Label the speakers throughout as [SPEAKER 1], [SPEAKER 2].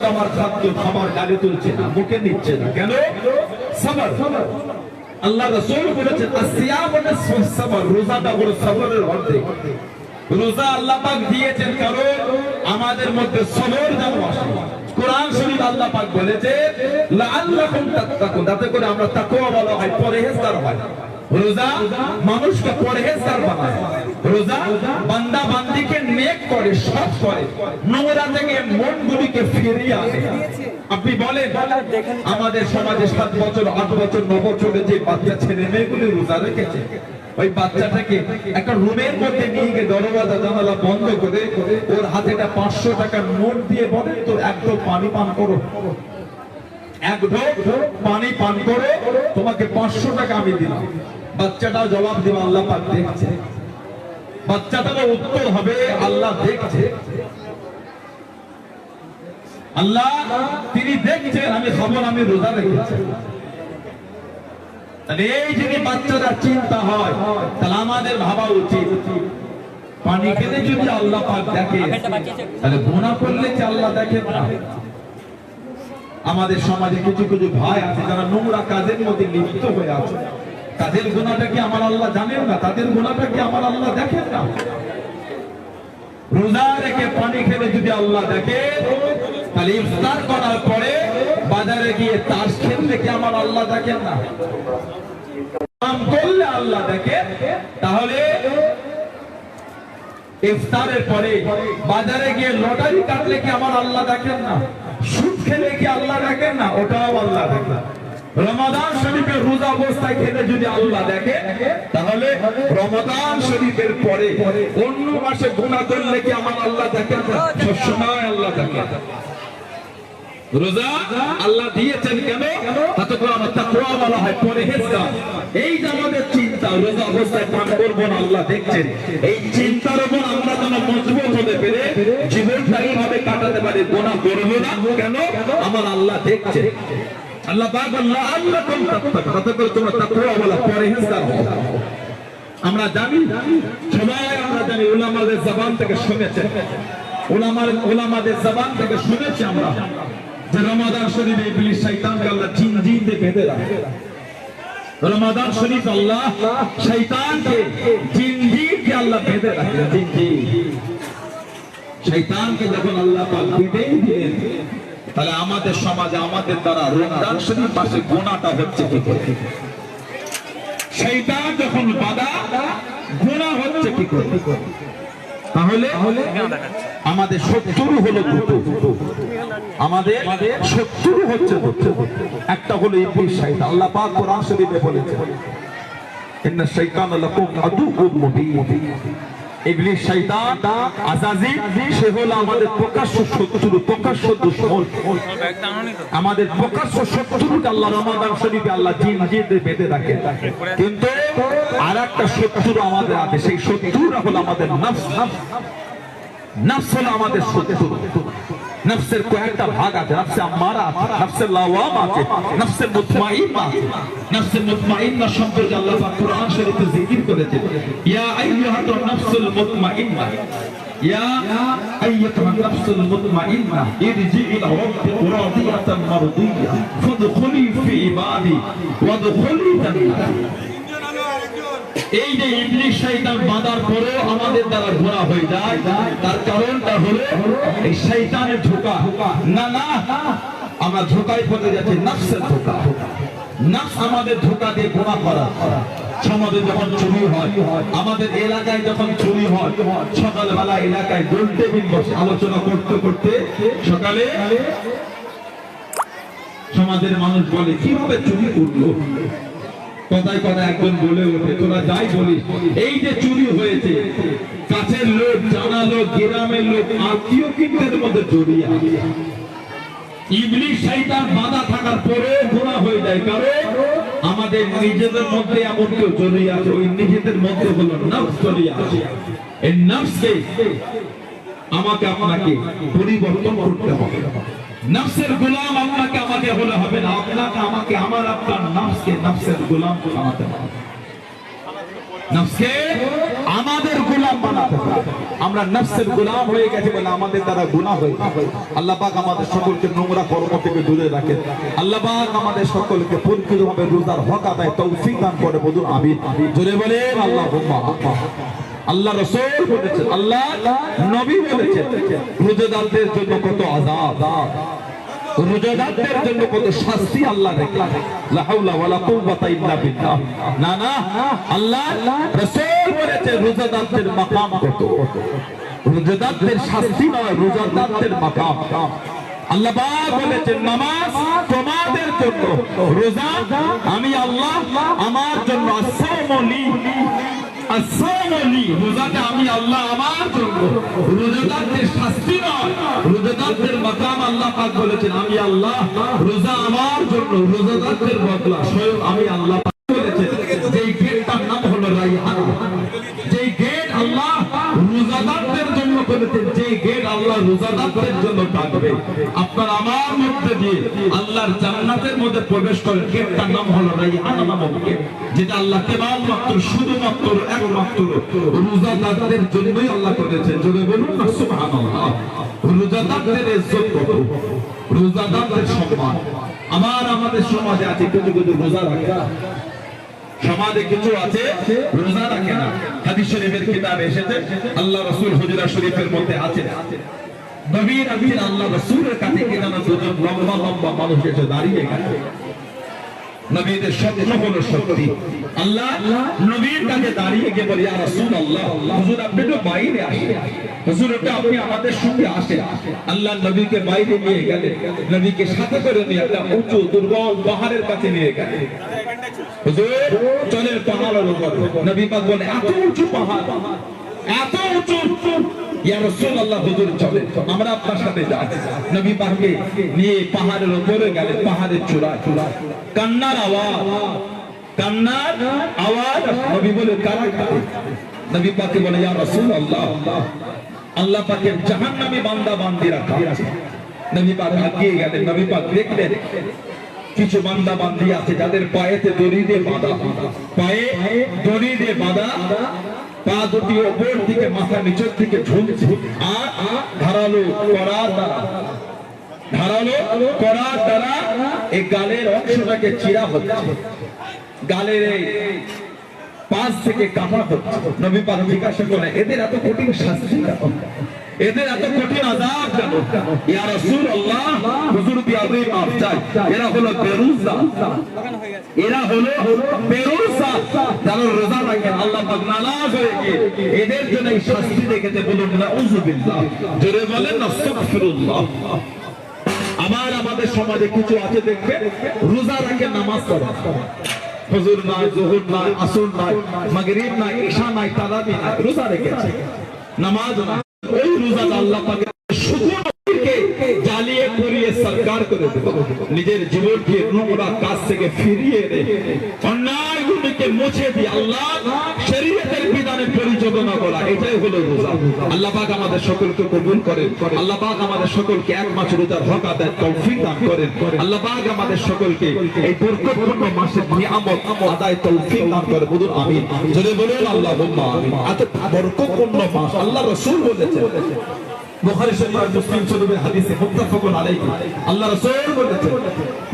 [SPEAKER 1] আমার খাদ্য খাবার গালে তুলছে না, মুখে নিচ্ছে না, কেন? সবর। আল্লাহ রাসূল বলেছেন আসিয়াম নিসফুস সবর, রোজাটা হলো সবরের অর্ধেক। রোজা আল্লাহ পাক দিয়েছেন কারণ আমাদের মধ্যে সবর যেন আসে। কোরআন শরীফ আল্লাহ পাক বলেছে লাআল্লাকুম তাত্তাকুন, যাতে করে আমরা তাকওয়া বলা হয়, পরহেজগার হয়। রোজা মানুষকে পরহেজগার বানায়। রোজা বান্দা বান্দিকে নেক করে, সৎ করে, নোংরা থেকে মনগুলিকে ফিরিয়ে আনে। আপনি বলেন আমাদের সমাজে 7 বছর 8 বছর 9 বছরের যে বাচ্চা ছেলে মেয়েগুলি রোজা রেখেছে, ওই বাচ্চাটাকে একটা রুমের মধ্যে নিয়ে গিয়ে দরজা জানালা বন্ধ করে ওর হাতে একটা 500 টাকার নোট দিয়ে বলেন তো এক ঢোক পানি পান করো, এক ঢোক পানি পান করো, তোমাকে 500 টাকা আমি দিলাম। বাচ্চাটা জবাব দিবে আল্লাহ পাক দেখছে। বাচ্চাটার উত্তর হবে আল্লাহ দেখছে। আল্লাহ তিনি দেখছেন আমি খবর, আমি রোজা রেখেছি। তাহলে এই যদি বাচ্চাদের চিন্তা হয়, তাহলে আমাদের ভাবা উচিত পানি খেলে যদি আল্লাহ পাক দেখে, তাহলে গুনাহ করলে কি আল্লাহ দেখেন না? আমাদের সমাজে কিছু কিছু ভাই আছে যারা নোংরা কাজের মধ্যে লিপ্ত হয়ে আছে। তাদের গুনাহটা কি আমার আল্লাহ জানেন না? তাদের গুনাহটা কি আমার আল্লাহ দেখেন না? রোজা রেখে পানি খেলে যদি আল্লাহ দেখে, তাহলে ইফতার করার পরে বাজারে গিয়ে তাস খেললে কি আমার আল্লাহ দেখেন না? কাম করলে আল্লাহ দেখে। তাহলে ইফতারের পরে বাজারে গিয়ে লটারি কাটলে কি আমার আল্লাহ দেখেন না? সুদ খেলে কি আল্লাহ দেখেন না? ওটাও আল্লাহ দেখেন। রমাদান শরীফের রোজা অবস্থায় খেলে যদি আল্লাহ দেখে, তাহলে রমাদান শরীফের পরে অন্য মাসে গুনাহ করলে কি আমার আল্লাহ দেখেন না? সবসময় আল্লাহ দেখেন। রোজা আল্লাহ দিয়েছেন কেন? তাতে করে আমার তাকওয়া বলা হয়, পরহেজগার। এই যে আমাদের চিন্তা, রোজা অবস্থায় পান করবো না, আল্লাহ দেখছেন, এই চিন্তার উপর আমরা যেন মজবুত হতে পেরে জীবনটা এইভাবে কাটাতে পারি, গুনাহ করবো না, কেন? আমার আল্লাহ দেখছে। আল্লাহ পাক আল্লাহ আল্লাকুম তাত্তাকুন, তাতে করে তোমরা তাকওয়া বলা, পরহেজগার হও। আমরা জানি, সবাই আমরা জানি, উলামাদের জবান থেকে শুনেছেন, উলামাদের জবান থেকে শুনেছি আমরা যে রমাদান শরীফে ইবলিস শয়তানকে আল্লাহ জিনজিন দিয়ে বেঁধে রাখে। রমাদান শরীফ আল্লাহ শয়তানকে জিনজিনকে আল্লাহ বেঁধে রাখে। জিনজিন শয়তানকে যখন আল্লাহ পাক বেঁধে দিলেন, তাহলে আমাদের সমাজে আমাদের দ্বারা রমজান শরীফ মাসে গুনাহটা হচ্ছে কি করে? শয়তান যখন বাধা, গুনাহ হচ্ছে কি করে? তাহলে আমাদের শত্রু হলো দুটো, আমাদের শত্রু হচ্ছে দুটো। একটা হলো ইবলিস শয়তান। আল্লাহ পাক কোরআন শরীফে বলেছেন ইন্না শাইতানা লাকুম আদুউম মুবিন। ইবলিস শয়তান আযাজিল, সে হলো আমাদের প্রকাশ্য শত্রু, প্রকাশ্য দুশমন। আমাদের প্রকাশ্য শত্রুকে আল্লাহ রমাদান শরীফে আল্লাহ জিনজিতে বেঁধে রাখে। কিন্তু আরেকটা শত্রু আমাদের আছে, সেই শত্রুরা হলো আমাদের নফস। নফস হলো আমাদের শত্রু। নফসের কয়েকটা ভাগ আছে, নফসে আম্মারা আছে, নফসে লাওয়ামা আছে, নফসে মুতমাইন্না আছে। নফসে মুতমাইন্না সম্পর্কে আল্লাহ পাক কোরআন শরীফে জিকির করেছেন, ইয়া আইয়ুহাতুন নাফসুল মুতমাইন্না, ইয়া আইয়ুহান নাফসুল মুতমাইন্না ইরজি ইলা রাব্বিকি রাদিয়াতান মারদিয়া ফাদখুলি ফি ইবাদি ওয়াদখুলি জান্নাতি। এই যে ইবলিস শয়তান বাঁধার পরে আমাদের দ্বারা গুনাহ হয়ে যায়, তার কারণটা হলো এই শয়তানের ধোঁকা। না না, আমরা ধোঁকায় পড়ে যাচ্ছি, নফসের ধোঁকা। নফস আমাদের ধোঁকা দিয়ে গুনাহ করা। সমাজে যখন চুরি হয়, আমাদের এলাকায় যখন চুরি হয়, সকালবেলা এলাকায় গোল টেবিল বসে আলোচনা করতে করতে সকালে সমাজের মানুষ বলে কিভাবে চুরি করলো। কথায় কথায় একজন বলে ওঠে, তোরা যাই বলিস, এই যে চুরি হয়েছে, কাছের লোক, জানা লোক, গ্রামের লোক, আত্মীয় কিন্তু মধ্যে জড়িয়ে আছে। ইবলিস শয়তান বাধা থাকার পরে গুনাহ হয়ে যায়, কারণ আমাদের নিজেদের মধ্যে এমন কেউ জড়িয়ে আছে। ওই নিজেদের মধ্যে হলো নফস জড়িয়ে আছে। এই নফসকে আমাকে আপনাকে পরিবর্তন করতে হবে। নফসের গোলাম আপনাকে আমাকে হলে হবে না, আপনাকে আমাকে আমার আপনার নফসকে নফসের গোলাম বানাতে হবে। নফসকে আমাদের গোলাম বানাতে হবে। আমরা নফসের গোলাম হয়ে গেছি বলে আমাদের দ্বারা গুনাহ হয়। আল্লাহ পাক আমাদের সকলকে নোংরা কর্ম থেকে দূরে রাখেন। আল্লাহ পাক আমাদের সকলকে পরিপূর্ণভাবে রোজার হক আদায় তৌফিক দান করে বলুন আমিন। জোরে বলেন আল্লাহুম্মা। আল্লাহ রাসূল বলেছেন, আল্লাহ নবী বলেছেন, রোজাদারদের জন্য কত আযাব, রোজাদারদের জন্য কত শাস্তি আল্লাহ রেখেছেন। লা হাওলা ওয়ালা কুওয়াতা ইল্লা বিল্লাহ। না না, আল্লাহ রাসূল বলেছেন রোজাদারদের মাকাম কত, রোজাদারদের শাস্তি নয়, রোজাদারদের মাকাম। আল্লাহ পাক বলেছেন নামাজ তোমাদের জন্য, রোজা আমি আল্লাহ আমার জন্য, আস-সাওমুলি আস-সাওমুলি, রোজাটা আমি আল্লাহ আমার জন্য, রোজাদারদের শাস্তি নয়, রোজাদারদের মাকাম। আল্লাহ পাক বলেছেন আমি আল্লাহ, রোজা আমার জন্য, রোজাদারদের বদলা স্বয়ং আমি আল্লাহ পাক বলেছেন। যেই গেটটার নাম হলো রাইহান, যেই গেট আল্লাহ রোজাদারদের জন্য করেছেন, যেই গেট আল্লাহ রোজাদারদের জন্য ডাকবে, আপনার আমার মধ্যে দিয়ে আল্লাহর জান্নাতের মধ্যে প্রবেশ করেন, গেটটার নাম হলো রাইহান নামক গেট, যেটা আল্লাহ কেবলমাত্র শুধুমাত্র একমাত্র রোজাদারদের জন্যই আল্লাহ করেছেন। যদি বলুন না সুবহানাল্লাহ। রোজাদারদের ইজ্জত কত, রোজাদারদের সম্মান। আমাদের সমাজে আছে কিছু কিছু রোজা রাখে, সমাজে কিছু আছে রোজা রাখে না। হাদিস শরীফের কিতাবে এসেছে, আল্লাহ রাসূল হুজরা শরীফের মধ্যে আছে, নবীর আমির আল্লাহ রাসূলের কাছে কি জানো, দুজন লম্বা লম্বা মানুষ এসে দাঁড়িয়ে গেছে। নবীদের স্বপ্ন হলো সত্যি। আল্লাহ নবীর কাছে দাঁড়িয়ে গিয়ে বলে, ইয়া রাসূলুল্লাহ, হুজুর আপনি তো বাইরে আসেন, হুজুর আপনি আমাদের সঙ্গে আসেন। আল্লাহ নবীকে বাইরে নিয়ে গেলেন, নবীকে সাথে করে নিয়ে একটা উঁচু দুর্গম পাহাড়ের কাছে নিয়ে গেলেন। হুজুর চলেন পাহাড়ের উপর। নবী পাক বলে, এত উঁচু পাহাড়, এত উঁচু, ইয়া রাসূলুল্লাহ হুজুর চলেন, আমরা আপনার সাথে যাই। নবী পাককে নিয়ে পাহাড়ের উপরে গেলেন, পাহাড়ের চূড়ায় কান্নার আওয়াজ, কান্নার আওয়াজ। নবী বলে, কারা কাঁদে? নবী পাককে বলে, ইয়া রাসূলুল্লাহ, আল্লাহ পাকের জাহান্নামী বান্দা বান্দীরা কাঁদছে। নবী পাক আগিয়ে গেলেন, নবী পাক দেখলেন কিছু বান্দা বান্দি আছে যাদের পায়েতে দড়ি দিয়ে বাঁধা, পায়ে দড়ি দিয়ে বাঁধা, পা দুটি উপর দিকে মাথা নিচের দিকে ঝুলছে, আর ধারালো করার দ্বারা এই গালের অংশটাকে চিরা হচ্ছে, গালের পাশ থেকে কাটা হচ্ছে। নবী পাক জিজ্ঞাসা করলেন, এদের এত কঠিন শাস্তি কেন, এদের এত কঠিন আযাব কেন? ইয়া রাসূলুল্লাহ, হুজুর বিয়াদে মাফ চাই, এরা হলো বেরুজা, এরা হলো বেরুজা, যারা রোজা রাখেন আল্লাহ পাক নারাজ হয়ে গিয়ে এদের জন্য এই শাস্তি রেখেছে। বলুন নাউযুবিল্লাহ, জোরে বলেন আস্তাগফিরুল্লাহ। আমাদের সমাজে কিছু আছে দেখবে রোজা রাখে, নামাজ পড়ে, ফজর নাই, যোহর নাই, আসর নাই, মাগরিব নাই, ইশা নাই, তারাবি নাই, রোজা রেখেছে, নামাজ নাই। ওই রোজা আল্লাহ পাক শুধু নবীকে জ্বালিয়ে পুড়িয়ে সরকার করে দেবে, নিজের জীবনকে নোংরা কাজ থেকে ফিরিয়ে এনে অন্যায়গুলোকে মুছে দিয়ে আল্লাহ শরীয়তের বিধানে পরিচালনা করা, এটাই হলো রোজা। আল্লাহ পাক আমাদের সকলকে কবুল করেন, আল্লাহ পাক আমাদের সকলকে এক মাস রোজার হক আদায় তৌফিক দান করেন, আল্লাহ পাক আমাদের সকলকে এই বরকতপূর্ণ মাসের নিয়ামত আদায় তৌফিক দান করে। বলুন আমিন, জোরে বলুন আল্লাহুম্মা আমিন। এত বরকতপূর্ণ মাস আল্লাহ রাসূল বলেছেন, বুখারী শরীফ আর মুসলিম শরীফের হাদিসে মুত্তাফাকুন আলাইহি, আল্লাহ রাসূল বলেছেন,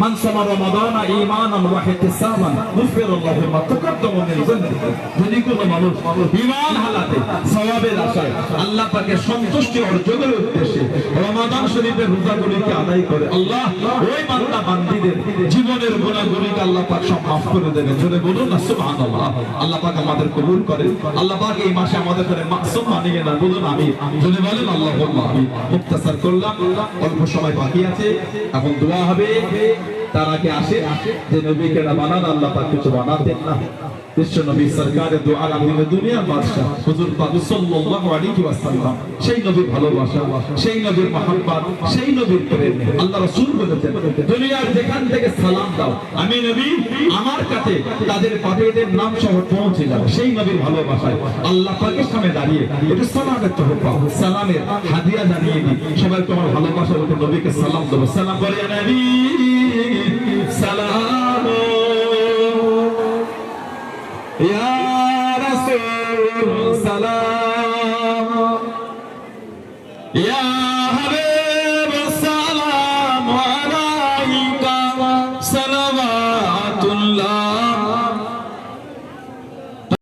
[SPEAKER 1] মান সামা রমাদানা ঈমানান ওয়া ইহতিসাবান গুফিরাল্লাহু মা তাকাদ্দামা মিন যানবিহি। যদি কোনো মানুষ ঈমান হালাতে সওয়াবের আশায় আল্লাহ পাকের সন্তুষ্টি অর্জনের উদ্দেশ্যে রমাদান শরীফের রোজাগুলিকে আদায় করে, আল্লাহ ওই বান্দা বান্দীদের জীবনের গুনাহগুলিকে আল্লাহ পাক সব মাফ করে দেবেন। জোরে বলুন না সুবহানাল্লাহ। আল্লাহ পাক আমাদের কবুল করেন, আল্লাহ পাক এই মাসে আমাদের করে মাসুম বানিয়ে না। বলুন আমিন, জোরে বলেন আল্লাহুম্মা। মুক্তাসার করলাম, অল্প সময় বাকি আছে, এখন দোয়া হবে। তার আগে আসে যে নবীকে না বানান, আল্লাহ পাক কিছু বানাতেন না। বিশ্ব নবী সরকারে দু আলম দুনিয়ার বাদশা হুজুর পাক সাল্লাল্লাহু আলাইহি ওয়াসাল্লাম, সেই নবীর ভালোবাসা, সেই নবীর মহব্বত, সেই নবীর প্রেম আল্লাহ রাসূল বলেছেন, দুনিয়ার যেখান থেকে সালাম দাও আমি নবী আমার কাছে তাদের পাপীদের নাম সহ পৌঁছে যাবে। সেই নবীর ভালোবাসায় আল্লাহ পাকের সামনে দাঁড়িয়ে একটু সালামের তোহফা, সালামের হাদিয়া জানিয়ে দিই। সবাই তোমার ভালোবাসার উপর নবীকে সালাম দেবো। সালাম করে নবী সালাম